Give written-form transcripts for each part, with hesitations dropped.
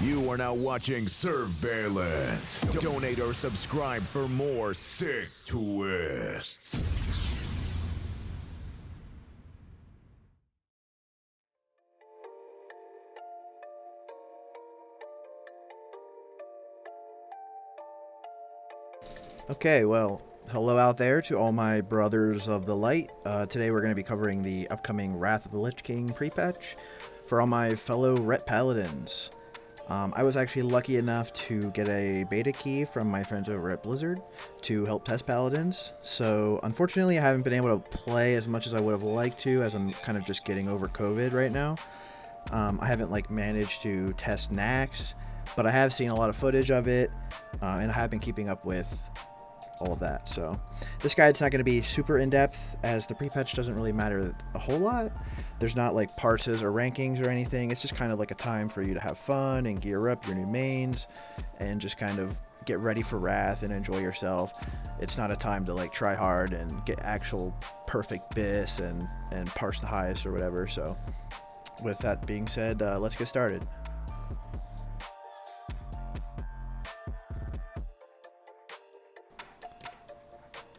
You are now watching Surveillance. Donate or subscribe for more sick twists. Okay, well, hello out there to all my brothers of the light. Today we're going to be covering the upcoming Wrath of the Lich King pre-patch for all my fellow Ret Paladins. I was actually lucky enough to get a beta key from my friends over at Blizzard to help test Paladins, so unfortunately I haven't been able to play as much as I would have liked to, as I'm kind of just getting over COVID right now. I haven't managed to test Nax, but I have seen a lot of footage of it, and I have been keeping up with all of that. So this guide's not going to be super in-depth, as the pre-patch doesn't really matter a whole lot. There's not parses or rankings or anything. It's just kind of a time for you to have fun and gear up your new mains and just kind of get ready for Wrath and enjoy yourself. It's not a time to try hard and get actual perfect bis and parse the highest or whatever. So with that being said, let's get started.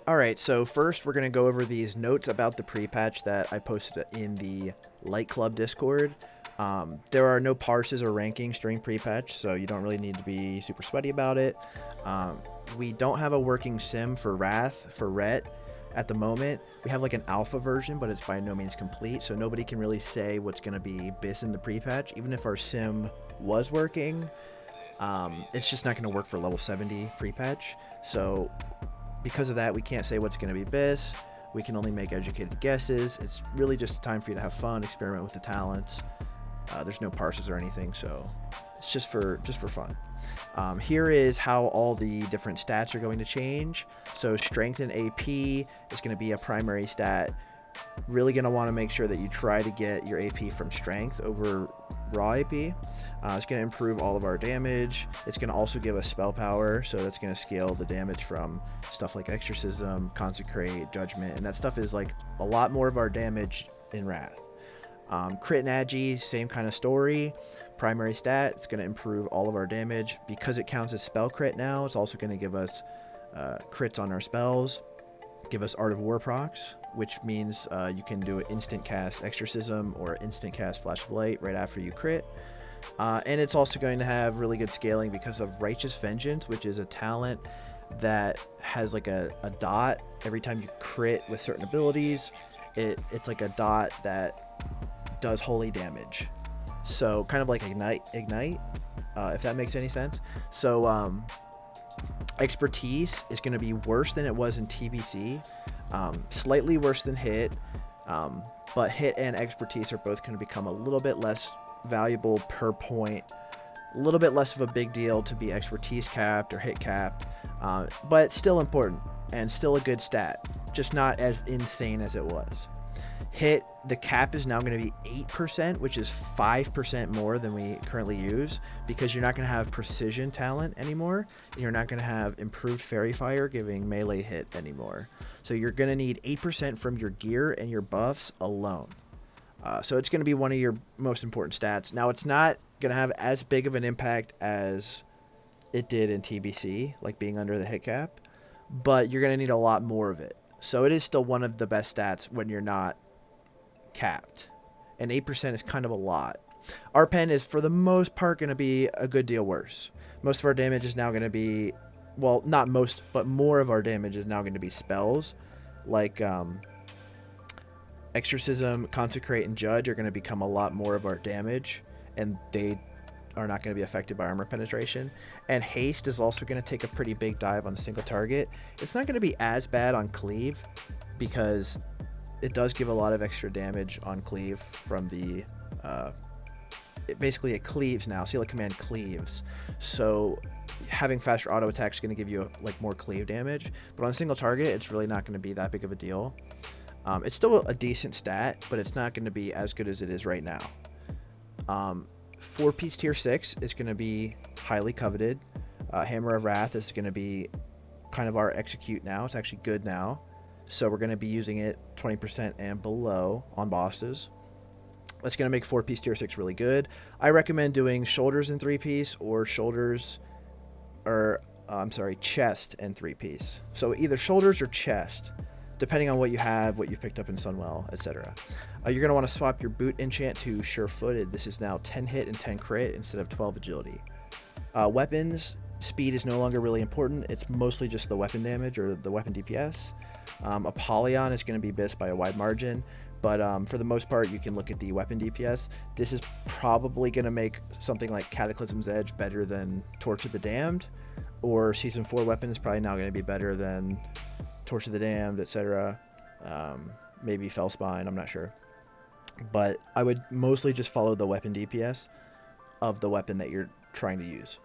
Alright, so first we're going to go over these notes about the pre-patch that I posted in the Light Club Discord. There are no parses or rankings during pre-patch, so you don't really need to be super sweaty about it. We don't have a working sim for Wrath, for Ret, at the moment. We have an alpha version, but it's by no means complete, so nobody can really say what's going to be bis in the pre-patch. Even if our sim was working, it's just not going to work for level 70 pre-patch. So because of that, we can't say what's going to be bis. We can only make educated guesses. It's really just a time for you to have fun, experiment with the talents. There's no parses or anything, so it's just for fun. Here is how all the different stats are going to change. So strength and AP is going to be a primary stat. Really going to want to make sure that you try to get your AP from strength over raw AP. It's going to improve all of our damage. It's going to also give us spell power, so that's going to scale the damage from stuff like Exorcism, Consecrate, Judgment, and that stuff is a lot more of our damage in Wrath. Crit and Agi, same kind of story. Primary stat, it's going to improve all of our damage. Because it counts as spell crit now, it's also going to give us crits on our spells, give us Art of War procs, which means you can do an instant cast Exorcism or instant cast Flash of Light right after you crit. And it's also going to have really good scaling because of Righteous Vengeance, which is a talent that has a dot every time you crit with certain abilities. It's a dot that does holy damage, so kind of like ignite, if that makes any sense. So expertise is going to be worse than it was in TBC, slightly worse than hit, but hit and expertise are both going to become a little bit less valuable per point, a little bit less of a big deal to be expertise capped or hit capped, but still important and still a good stat, just not as insane as it was. Hit, the cap is now going to be 8%, which is 5% more than we currently use, because you're not going to have precision talent anymore, and you're not going to have improved fairy fire giving melee hit anymore. So you're going to need 8% from your gear and your buffs alone. So it's going to be one of your most important stats. Now, it's not going to have as big of an impact as it did in TBC, being under the hit cap, but you're going to need a lot more of it. So it is still one of the best stats when you're not capped, and 8% is kind of a lot. Our pen is, for the most part, going to be a good deal worse. Most of our damage is now going to be, well, not most, but more of our damage is now going to be spells, Exorcism, Consecrate, and Judge are going to become a lot more of our damage, and they are not going to be affected by armor penetration. And Haste is also going to take a pretty big dive on a single target. It's not going to be as bad on Cleave, because it does give a lot of extra damage on Cleave from the basically it cleaves now. Seal command cleaves, so having faster auto attack is going to give you more cleave damage, but on a single target it's really not going to be that big of a deal. It's still a decent stat, but it's not going to be as good as it is right now. 4-piece tier 6 is going to be highly coveted. Hammer of Wrath is going to be kind of our execute now. It's actually good now, so we're going to be using it 20% and below on bosses. That's going to make 4-piece tier 6 really good. I recommend doing shoulders in 3-piece or chest and 3-piece. So either shoulders or chest, depending on what you have, what you picked up in Sunwell, etc. You're going to want to swap your boot enchant to sure-footed. This is now 10 hit and 10 crit instead of 12 agility. Weapons, speed is no longer really important. It's mostly just the weapon damage or the weapon DPS. Apollyon is going to be missed by a wide margin, but for the most part, you can look at the weapon DPS. This is probably going to make something like Cataclysm's Edge better than Torch of the Damned, or Season 4 weapon is probably now going to be better than Torch of the Damned, etc. Maybe Fellspine, I'm not sure. But I would mostly just follow the weapon DPS of the weapon that you're trying to use.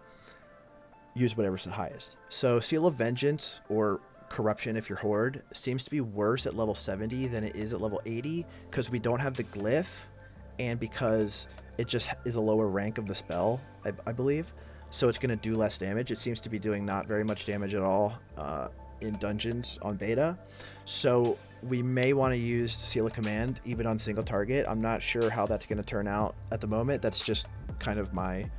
Use whatever's the highest. So Seal of Vengeance, or Corruption if you're Horde, seems to be worse at level 70 than it is at level 80 because we don't have the glyph and because it just is a lower rank of the spell, I believe. So it's going to do less damage. It seems to be doing not very much damage at all in dungeons on beta. So we may want to use Seal of Command even on single target. I'm not sure how that's going to turn out at the moment. That's just kind of my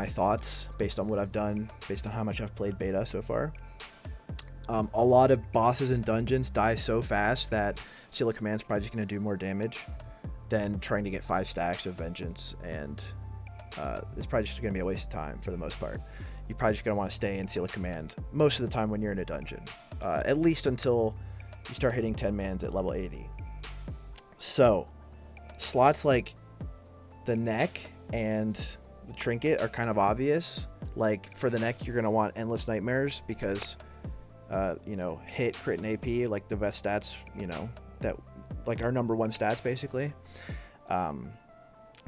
thoughts based on what I've done, based on how much I've played beta so far. A lot of bosses in dungeons die so fast that Seal of Command is probably just going to do more damage than trying to get 5 stacks of Vengeance, and it's probably just going to be a waste of time for the most part. You're probably just going to want to stay in Seal of Command most of the time when you're in a dungeon, at least until you start hitting 10 mans at level 80. So, slots like the neck and the trinket are kind of obvious. Like, for the neck, you're going to want Endless Nightmares because hit, crit, and AP, like the best stats, that like our number 1 stats basically.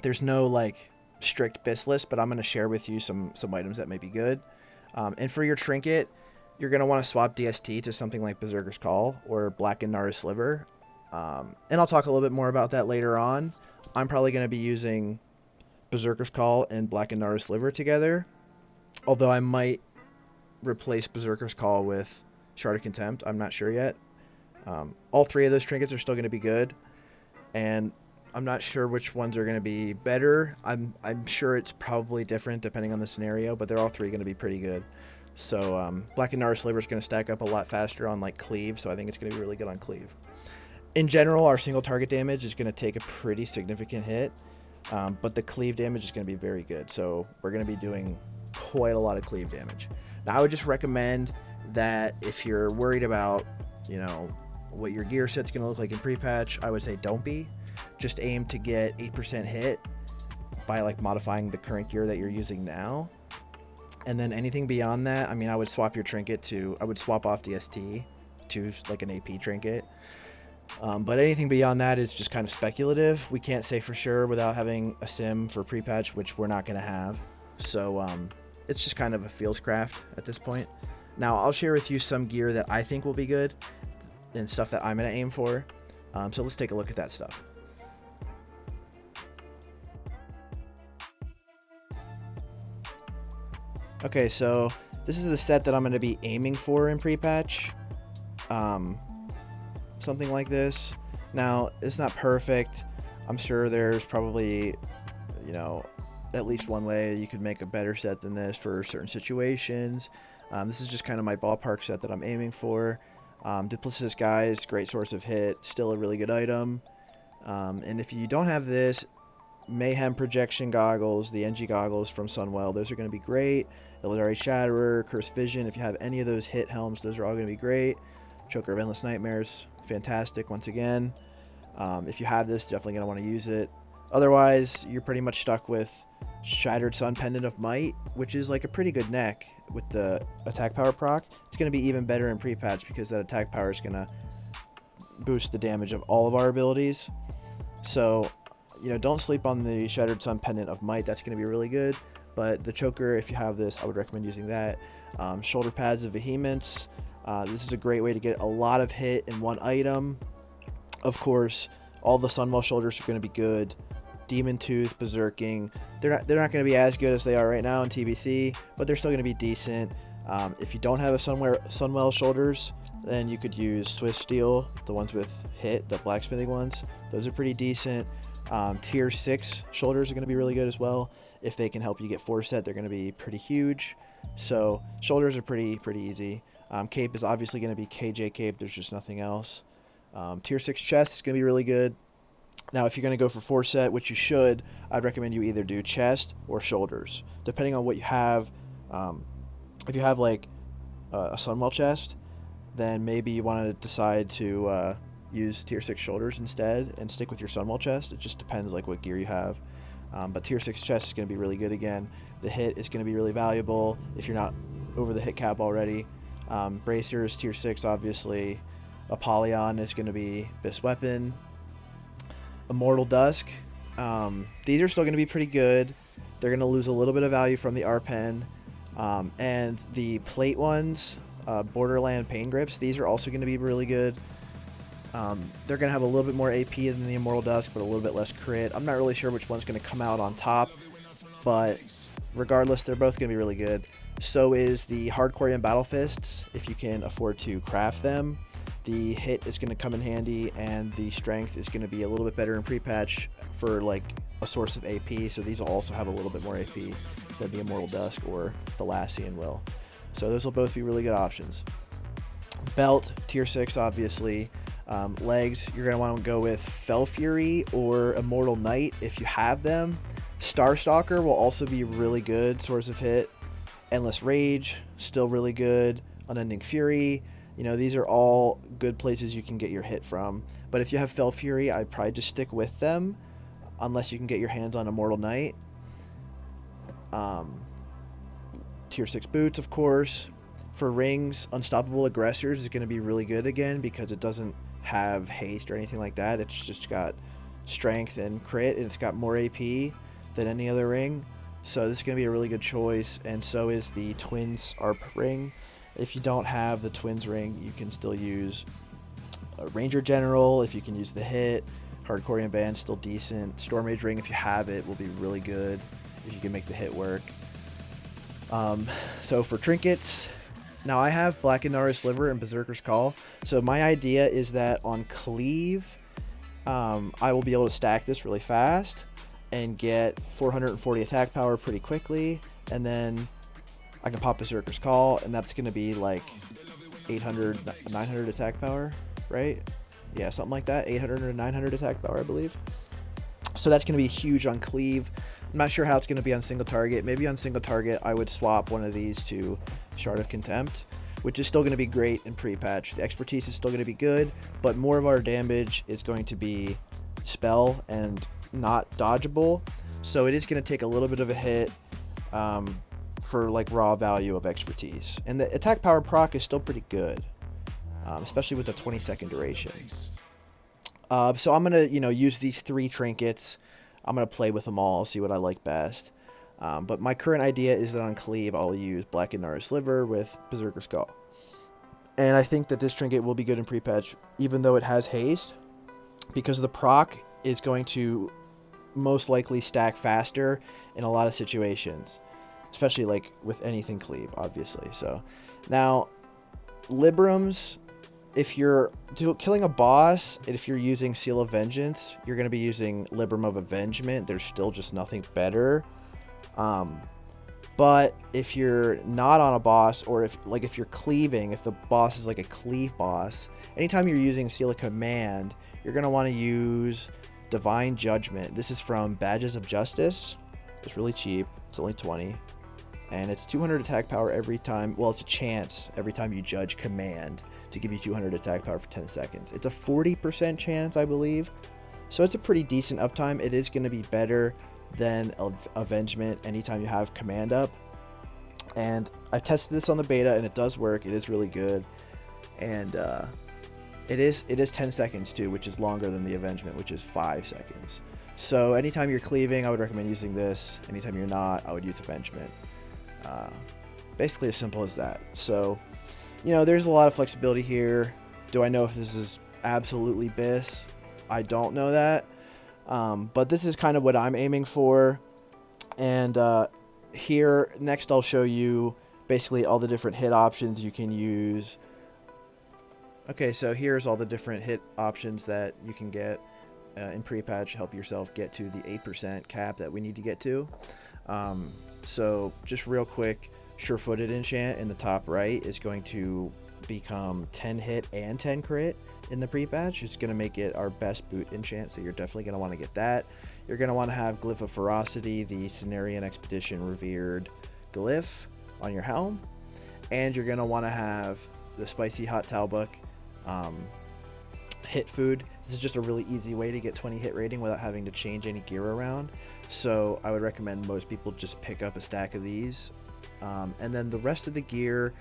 There's no like strict BIS list, but I'm going to share with you some items that may be good. And for your trinket, you're going to want to swap DST to something like Berserker's Call or Blackened Nara Sliver. And I'll talk a little bit more about that later on. I'm probably going to be using Berserker's Call and Blackened Nara Sliver together, although I might replace Berserker's Call with Shard of Contempt. I'm not sure yet. All 3 of those trinkets are still going to be good, and I'm not sure which ones are going to be better. I'm sure it's probably different depending on the scenario, but they're all 3 going to be pretty good. So Blackened Nara Sliver is going to stack up a lot faster on like Cleave, so I think it's going to be really good on Cleave. In general, our single target damage is going to take a pretty significant hit, but the Cleave damage is going to be very good, so we're going to be doing quite a lot of Cleave damage. Now, I would just recommend that if you're worried about, what your gear set's going to look like in pre-patch, I would say don't be. Just aim to get 8% hit by like modifying the current gear that you're using now. And then anything beyond that, I mean, I would swap your trinket I would swap off DST to like an AP trinket. But anything beyond that is just kind of speculative. We can't say for sure without having a sim for pre-patch, which we're not going to have. So it's just kind of a feels craft at this point. Now, I'll share with you some gear that I think will be good and stuff that I'm going to aim for. So let's take a look at that stuff. Okay, so this is the set that I'm going to be aiming for in pre-patch. Something like this. Now, it's not perfect. I'm sure there's probably, at least one way you could make a better set than this for certain situations. This is just kind of my ballpark set that I'm aiming for. Duplicitous Guise, great source of hit, still a really good item. And if you don't have this, Mayhem Projection Goggles, the NG Goggles from Sunwell, those are going to be great. Illidari Shatterer, Cursed Vision, if you have any of those hit helms, those are all going to be great. Choker of Endless Nightmares, fantastic once again. If you have this, definitely going to want to use it. Otherwise, you're pretty much stuck with Shattered Sun Pendant of Might, which is like a pretty good neck with the attack power proc. It's going to be even better in pre-patch because that attack power is going to boost the damage of all of our abilities. So, don't sleep on the Shattered Sun Pendant of Might. That's going to be really good. But the Choker, if you have this, I would recommend using that. Shoulder Pads of Vehemence. This is a great way to get a lot of hit in one item. Of course, all the Sunwell shoulders are going to be good. Demon Tooth, Berserking, they're not going to be as good as they are right now in TBC, but they're still going to be decent. If you don't have a Sunwell shoulders, then you could use Swiss Steel, the ones with hit, the blacksmithing ones. Those are pretty decent. Tier 6 shoulders are going to be really good as well. If they can help you get 4 set, they're going to be pretty huge. So shoulders are pretty easy. Cape is obviously going to be KJ Cape. There's just nothing else. Tier 6 chest is going to be really good. Now, if you're going to go for 4 set, which you should, I'd recommend you either do chest or shoulders, depending on what you have. If you have like a Sunwell chest, then maybe you want to decide to use tier 6 shoulders instead and stick with your Sunwell chest. It just depends like what gear you have. But tier 6 chest is going to be really good again. The hit is going to be really valuable if you're not over the hit cap already. Bracers, tier 6 obviously. Apollyon is going to be best weapon. Immortal Dusk. These are still going to be pretty good. They're going to lose a little bit of value from the R-Pen. And the plate ones, Borderland Pain Grips, these are also going to be really good. They're going to have a little bit more AP than the Immortal Dusk, but a little bit less crit. I'm not really sure which one's going to come out on top, but regardless, they're both going to be really good. So is the Hardcore Battle Fists, if you can afford to craft them. The hit is going to come in handy, and the strength is going to be a little bit better in pre-patch for like a source of AP, so these will also have a little bit more AP than the Immortal Dusk or the Lassian will. So those will both be really good options. Belt, tier 6 obviously. Legs, you're going to want to go with Fell Fury or Immortal Knight if you have them. Starstalker will also be really good source of hit. Endless Rage, still really good. Unending Fury, you know, these are all good places you can get your hit from. But if you have Fell Fury, I'd probably just stick with them unless you can get your hands on Immortal Knight. Tier 6 boots, of course. For rings, Unstoppable Aggressors is going to be really good again because it doesn't have haste or anything like that. It's just got strength and crit, and it's got more AP than any other ring. So this is going to be a really good choice, and so is the Twins ARP ring. If you don't have the Twins ring, you can still use a Ranger General if you can use the hit. Hardcore Band still decent. Storm Mage ring, if you have it, will be really good if you can make the hit work. So for trinkets, now I have Blackened Naru's Liver and Berserker's Call. So my idea is that on Cleave, I will be able to stack this really fast and get 440 attack power pretty quickly, and then I can pop Berserker's Call, and that's going to be like 800, 900 attack power, right? Yeah, something like that, 800 or 900 attack power, I believe. So that's going to be huge on Cleave. I'm not sure how it's going to be on single target. Maybe on single target, I would swap one of these to Shard of Contempt, which is still going to be great in pre-patch. The expertise is still going to be good, but more of our damage is going to be spell and not dodgeable. So it is going to take a little bit of a hit for like raw value of expertise. And the attack power proc is still pretty good, especially with the 20-second duration. So I'm going to, use these 3 trinkets. I'm going to play with them all, see what I like best. But my current idea is that on Cleave, I'll use Blackened Naru's Liver with Berserker's Call. And I think that this trinket will be good in pre-patch, even though it has haste, because the proc is going to most likely stack faster in a lot of situations, especially like with anything Cleave, obviously. So now, Librams, if you're killing a boss, and if you're using Seal of Vengeance, you're going to be using Libram of Avengement. There's still just nothing better. But if you're not on a boss, or if you're cleaving, if the boss is like a cleave boss, anytime you're using Seal of Command, you're going to want to use Divine Judgment. This is from Badges of Justice. It's really cheap. It's only 20. And it's 200 attack power every time. Well, it's a chance every time you judge command to give you 200 attack power for 10 seconds. It's a 40% chance, I believe. So it's a pretty decent uptime. It is going to be better than Avengement anytime you have command up. And I've tested this on the beta, and it does work. It is really good. And it is 10 seconds too, which is longer than the Avengement, which is 5 seconds. So anytime you're cleaving, I would recommend using this. Anytime you're not, I would use Avengement. Basically as simple as that. So, there's a lot of flexibility here. Do I know if this is absolutely BIS? I don't know that. But this is kind of what I'm aiming for. And here, next I'll show you basically all the different hit options you can use. Okay, so here's all the different hit options that you can get in pre-patch. Help yourself get to the 8% cap that we need to get to. So just real quick, sure-footed enchant in the top right is going to become 10 hit and 10 crit in the pre-patch. It's going to make it our best boot enchant, so you're definitely going to want to get that. You're going to want to have Glyph of Ferocity, the Cenarian Expedition Revered glyph on your helm, and you're going to want to have the Spicy Hot Talbuk hit food. This is just a really easy way to get 20 hit rating without having to change any gear around, so I would recommend most people just pick up a stack of these. And then the rest of the gear,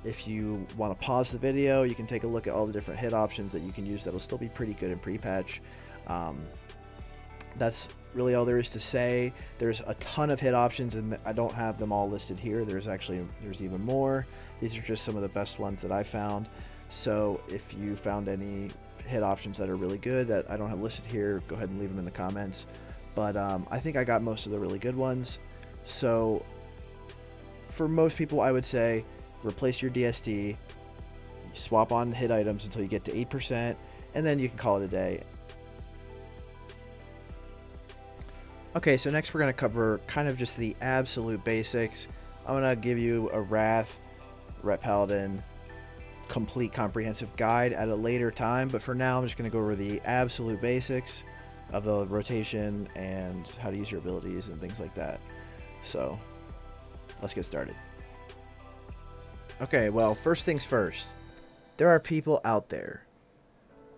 if you want to pause the video, you can take a look at all the different hit options that you can use that'll still be pretty good in pre-patch. That's really all there is to say. There's a ton of hit options, and I don't have them all listed here. There's even more. These are just some of the best ones that I found. So if you found any hit options that are really good that I don't have listed here, go ahead and leave them in the comments. But I think I got most of the really good ones. So for most people, I would say replace your DST, swap on hit items until you get to 8%, and then you can call it a day. Okay, so next we're going to cover kind of just the absolute basics. I'm going to give you a Wrath, Ret Paladin, complete comprehensive guide at a later time, but for now I'm just going to go over the absolute basics of the rotation and how to use your abilities and things like that. So let's get started. Okay, well, first things first. There are people out there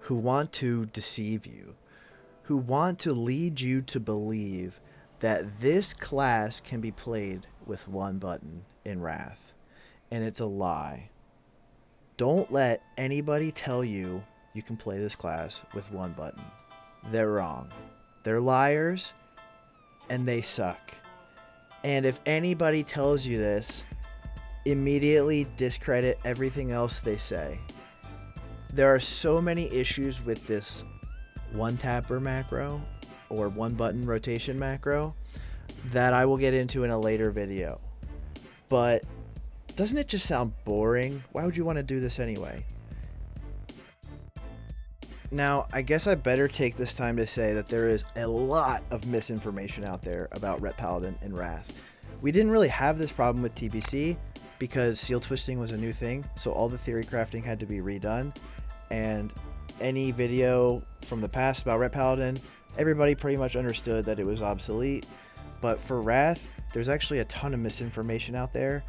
who want to deceive you, who want to lead you to believe that this class can be played with one button in Wrath, and it's a lie. Don't let anybody tell you you can play this class with one button. They're wrong. They're liars, and they suck. And if anybody tells you this, immediately discredit everything else they say. There are so many issues with this one-tapper macro or one-button rotation macro that I will get into in a later video. But doesn't it just sound boring? Why would you want to do this anyway? Now, I guess I better take this time to say that there is a lot of misinformation out there about Ret Paladin and Wrath. We didn't really have this problem with TBC because seal twisting was a new thing, so all the theory crafting had to be redone, and any video from the past about Ret Paladin, everybody pretty much understood that it was obsolete. But for Wrath, there's actually a ton of misinformation out there.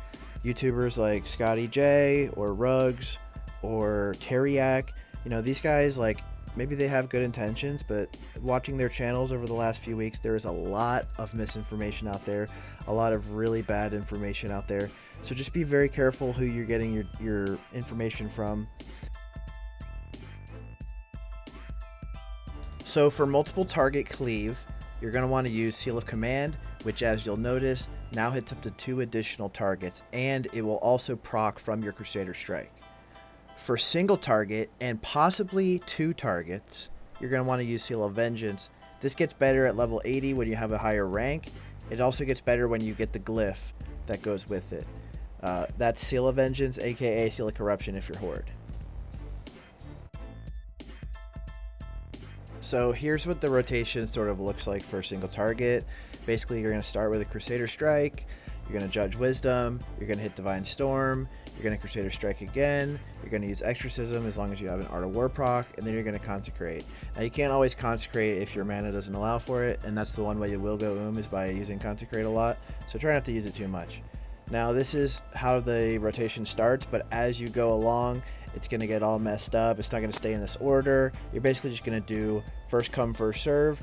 YouTubers like Scotty J or Rugs or Terriac, you know, these guys, like, maybe they have good intentions, but watching their channels over the last few weeks, there is a lot of misinformation out there, a lot of really bad information out there. So just be very careful who you're getting your information from. So for multiple target cleave, you're going to want to use Seal of Command, which, as you'll notice, now hits up to 2 additional targets, and it will also proc from your Crusader Strike. For single target and possibly 2 targets, you're going to want to use Seal of Vengeance. This gets better at level 80 when you have a higher rank. It also gets better when you get the glyph that goes with it. That's Seal of Vengeance, aka Seal of Corruption if you're Horde. So here's what the rotation sort of looks like for a single target. Basically, you're going to start with a Crusader Strike, you're going to Judge Wisdom, you're going to hit Divine Storm, you're going to Crusader Strike again, you're going to use Exorcism as long as you have an Art of War proc, and then you're going to Consecrate. Now you can't always Consecrate if your mana doesn't allow for it, and that's the one way you will go is by using Consecrate a lot, so try not to use it too much. Now this is how the rotation starts, but as you go along, it's going to get all messed up. It's not going to stay in this order. You're basically just going to do first come, first serve.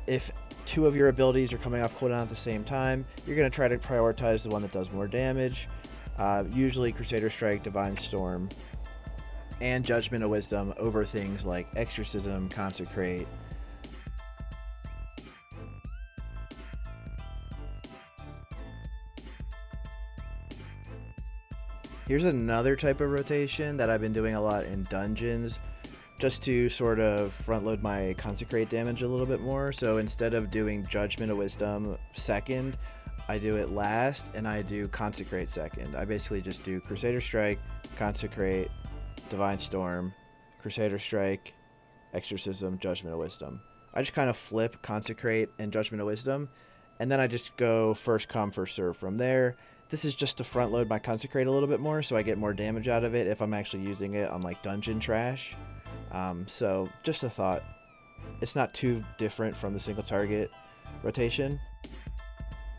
If 2 of your abilities are coming off cooldown at the same time, you're going to try to prioritize the one that does more damage. Usually Crusader Strike, Divine Storm, and Judgment of Wisdom over things like Exorcism, Consecrate. Here's another type of rotation that I've been doing a lot in dungeons, just to sort of front load my Consecrate damage a little bit more. So instead of doing Judgment of Wisdom second, I do it last, and I do Consecrate second. I basically just do Crusader Strike, Consecrate, Divine Storm, Crusader Strike, Exorcism, Judgment of Wisdom. I just kind of flip Consecrate and Judgment of Wisdom, and then I just go first come, first serve from there. This is just to front load my Consecrate a little bit more, so I get more damage out of it if I'm actually using it on like dungeon trash. So just a thought. It's not too different from the single target rotation.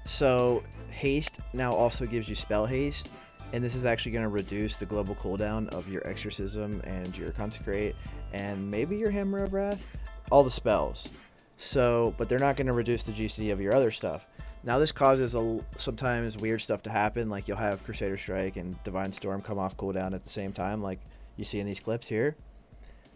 So haste now also gives you spell haste, and this is actually going to reduce the global cooldown of your exorcism and your consecrate and maybe your hammer of wrath, all the spells. So, but they're not going to reduce the GC of your other stuff. Now this causes sometimes weird stuff to happen, like you'll have Crusader Strike and Divine Storm come off cooldown at the same time, like you see in these clips here.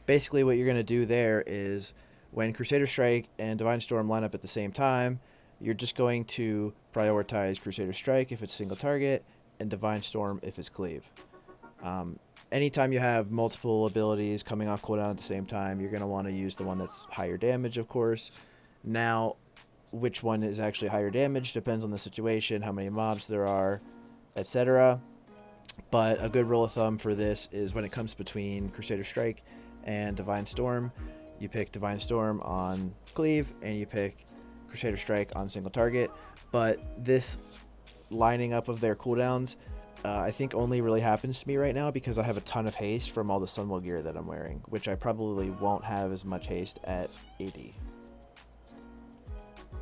Basically what you're going to do there is when Crusader Strike and Divine Storm line up at the same time, you're just going to prioritize Crusader Strike if it's single target, and Divine Storm if it's cleave. Anytime you have multiple abilities coming off cooldown at the same time, you're going to want to use the one that's higher damage, of course. Now, which one is actually higher damage depends on the situation, how many mobs there are, etc. But a good rule of thumb for this is when it comes between Crusader Strike and Divine Storm, you pick Divine Storm on cleave, and you pick Crusader Strike on single target. But this lining up of their cooldowns I think only really happens to me right now because I have a ton of haste from all the Sunwell gear that I'm wearing, which I probably won't have as much haste at 80.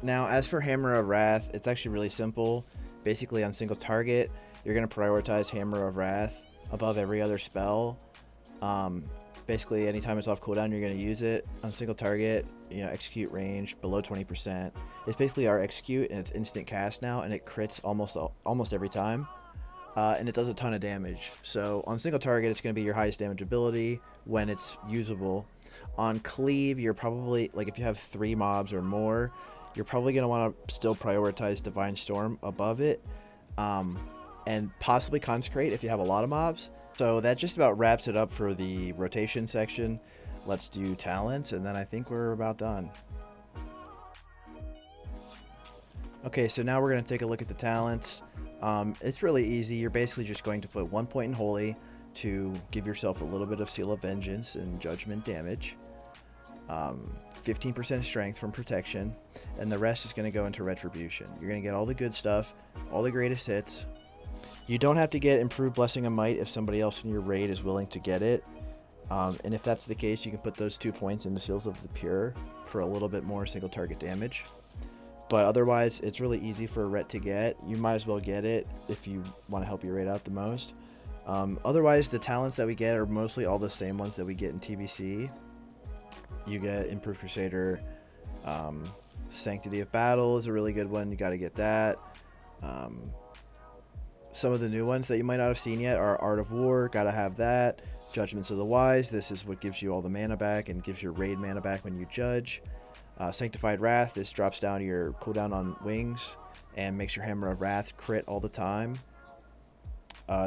Now as for Hammer of Wrath, it's actually really simple. Basically on single target, you're going to prioritize Hammer of Wrath above every other spell. Basically anytime it's off cooldown, you're going to use it. On single target, you know, execute range below 20%. It's basically our execute, and it's instant cast now, and it crits almost every time. And it does a ton of damage. So on single target, it's going to be your highest damage ability when it's usable. On cleave, you're probably, like if you have 3 mobs or more, you're probably going to want to still prioritize Divine Storm above it. And possibly Consecrate if you have a lot of mobs. So that just about wraps it up for the rotation section. Let's do talents, and then I think we're about done. Okay, so now we're going to take a look at the talents. It's really easy. You're basically just going to put 1 point in Holy to give yourself a little bit of Seal of Vengeance and Judgment damage. 15% Strength from Protection, and the rest is going to go into Retribution. You're going to get all the good stuff, all the greatest hits. You don't have to get Improved Blessing of Might if somebody else in your raid is willing to get it. And if that's the case, you can put those 2 points into Seals of the Pure for a little bit more single target damage. But otherwise, it's really easy for a ret to get. You might as well get it if you want to help your raid out the most. Otherwise, the talents that we get are mostly all the same ones that we get in TBC. You get Improved Crusader. Sanctity of Battle is a really good one. You got to get that. Some of the new ones that you might not have seen yet are Art of War. Got to have that. Judgments of the Wise. This is what gives you all the mana back and gives your raid mana back when you judge. Sanctified Wrath, this drops down your cooldown on wings and makes your Hammer of Wrath crit all the time.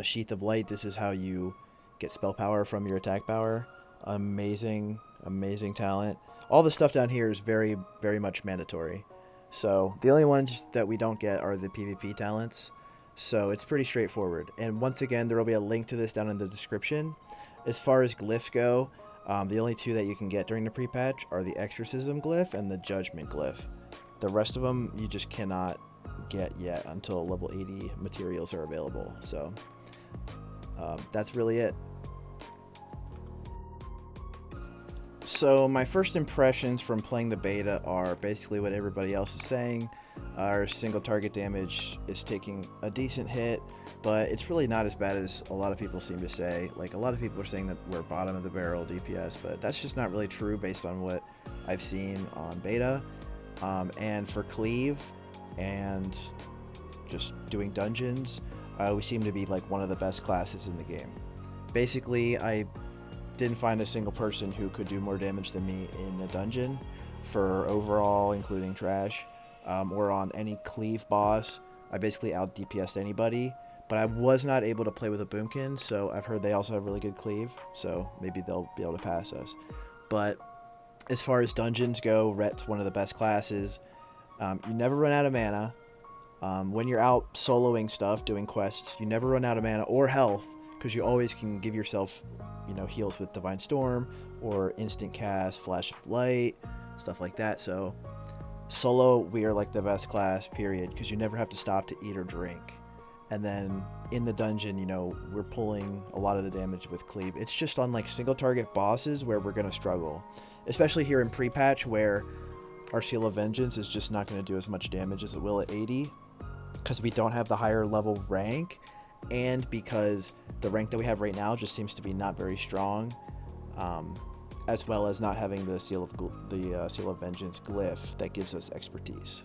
Sheath of Light, this is how you get spell power from your attack power. Amazing, amazing talent. All the stuff down here is very, very much mandatory. So the only ones that we don't get are the PvP talents. So it's pretty straightforward. And once again, there will be a link to this down in the description. As far as glyphs go, the only 2 that you can get during the pre-patch are the Exorcism glyph and the Judgment glyph. The rest of them you just cannot get yet until level 80 materials are available. So that's really it. So my first impressions from playing the beta are basically what everybody else is saying. Our single target damage is taking a decent hit, but it's really not as bad as a lot of people seem to say. Like, a lot of people are saying that we're bottom of the barrel DPS, but that's just not really true based on what I've seen on beta. And for cleave and just doing dungeons, we seem to be like one of the best classes in the game. Basically, I didn't find a single person who could do more damage than me in a dungeon for overall, including trash, or on any cleave boss. I basically out DPS'd anybody, but I was not able to play with a boomkin, so I've heard they also have really good cleave, so maybe they'll be able to pass us. But as far as dungeons go, Ret's one of the best classes. You never run out of mana. When you're out soloing stuff, doing quests, you never run out of mana or health, because you always can give yourself, heals with Divine Storm or instant cast, Flash of Light, stuff like that. So solo, we are like the best class, period, because you never have to stop to eat or drink. And then in the dungeon, we're pulling a lot of the damage with cleave. It's just on like single target bosses where we're gonna struggle, especially here in pre-patch, where our Seal of Vengeance is just not going to do as much damage as it will at 80, because we don't have the higher level rank, and because the rank that we have right now just seems to be not very strong, as well as not having the Seal of Vengeance glyph that gives us expertise.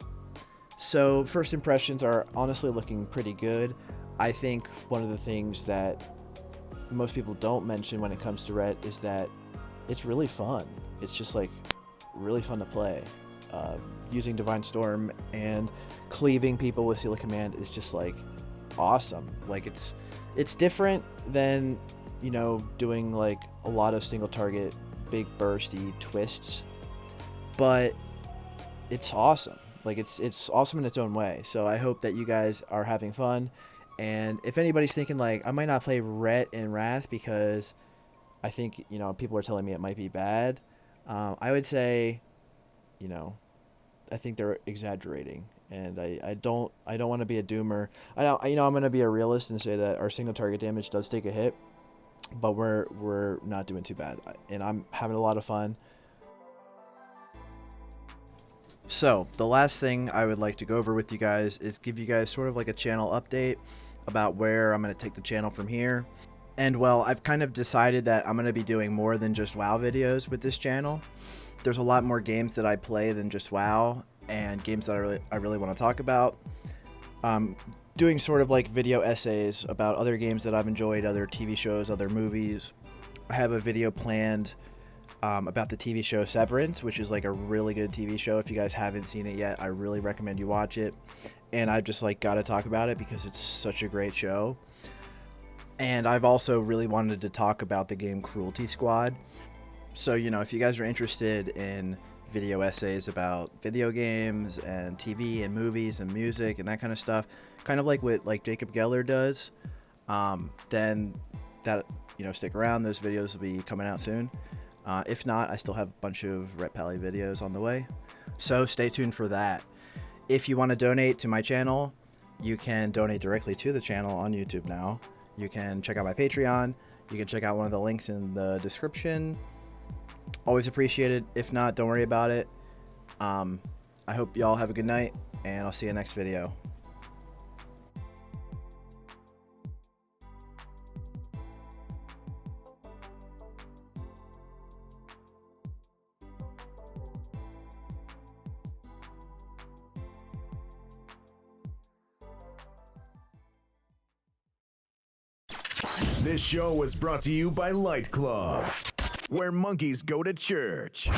So first impressions are honestly looking pretty good. I think one of the things that most people don't mention when it comes to Ret is that it's really fun. It's just like really fun to play. Using Divine Storm and cleaving people with Seal of Command is just like awesome. Like it's different than doing like a lot of single target big bursty twists, but it's awesome. Like it's awesome in its own way. So I hope that you guys are having fun, and if anybody's thinking like I might not play Ret and Wrath because I think people are telling me it might be bad, I would say I think they're exaggerating, and I don't want to be a doomer. I'm going to be a realist and say that our single target damage does take a hit, but we're not doing too bad, and I'm having a lot of fun. So the last thing I would like to go over with you guys is give you guys sort of like a channel update about where I'm going to take the channel from here. And well, I've kind of decided that I'm going to be doing more than just WoW videos with this channel. There's a lot more games that I play than just WoW, and games that I really want to talk about. Doing sort of like video essays about other games that I've enjoyed, other TV shows, other movies. I have a video planned about the TV show Severance, which is like a really good TV show. If you guys haven't seen it yet, I really recommend you watch it. And I've just like got to talk about it because it's such a great show. And I've also really wanted to talk about the game Cruelty Squad. So, if you guys are interested in video essays about video games and TV and movies and music and that kind of stuff, kind of like what like Jacob Geller does, then that, stick around. Those videos will be coming out soon. If not, I still have a bunch of Ret Pally videos on the way. So stay tuned for that. If you want to donate to my channel, you can donate directly to the channel on YouTube now. You can check out my Patreon. You can check out one of the links in the description. Always appreciated. If not, don't worry about it. I hope y'all have a good night, and I'll see you next video. This show was brought to you by Light Club, where monkeys go to church.